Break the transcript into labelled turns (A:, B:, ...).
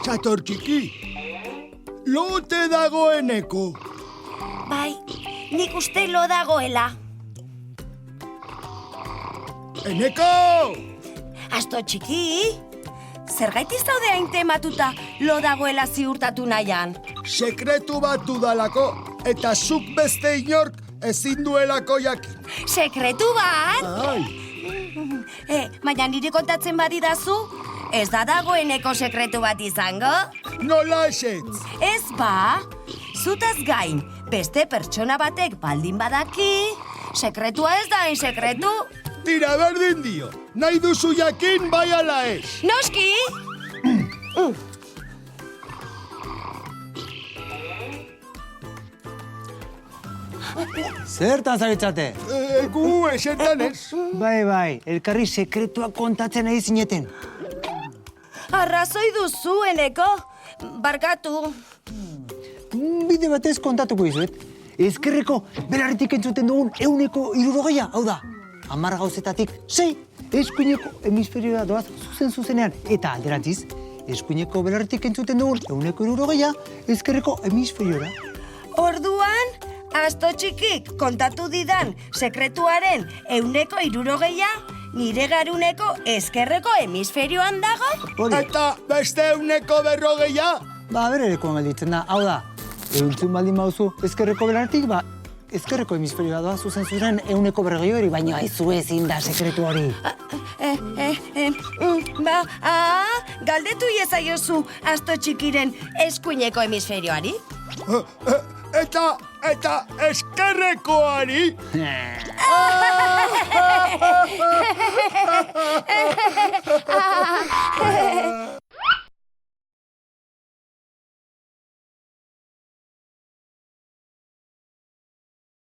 A: Txator txiki, lote dagoeneko.
B: Bai, nik uste lo dagoela.
A: Eneko!
B: Asto txiki, zergaiti zaude hain tematuta lo dagoela ziurtatu nahian?
A: Sekretu bat dudalako, eta zuk beste inork ezin duelako jakin.
B: Sekretu bat?
A: Ai,
B: Baina niri kontatzen badidazu, ez da dagoeneko sekretu bat izango?
A: nola esetz?
B: Ez ba, zutaz gain, beste pertsona batek baldin badaki, sekretua ez da hain sekretu.
A: Tira berdin dio, nahi duzu jakin bai ala ez.
B: Noski!
C: Zertan zaritzate?
A: Gu esetan ez.
C: Bai, elkarri sekretua kontatzen nahi zineten.
B: Arrazoi duzu, Eneko. Barkatu.
C: Bide batez kontatuko izuet. Ezkerreko belarritik entzuten dugun 160, hau da. 10 gauzetatik 6 eskuineko hemisferioa doaz zuzenean. Eta alderantziz, eskuineko belarritik entzuten dugun 160 ezkerreko hemisferiora.
B: Orduan, asto txikik kontatu didan sekretuaren 160 nire garuneko ezkerreko hemisferioan dago?
C: Hori,
A: Eta beste 140.
C: ba, berereko gelditzen da, hau da. Ehuntzun baldin bauzu ezkerreko belarritik, ba, ezkerreko hemisferioa doaz zuzen 140 hori, baina aizu ezin da sekretu hori.
B: Galdetu iezaiozu asto txikiren eskuineko hemisferioari?
A: Eta eskerrekoari?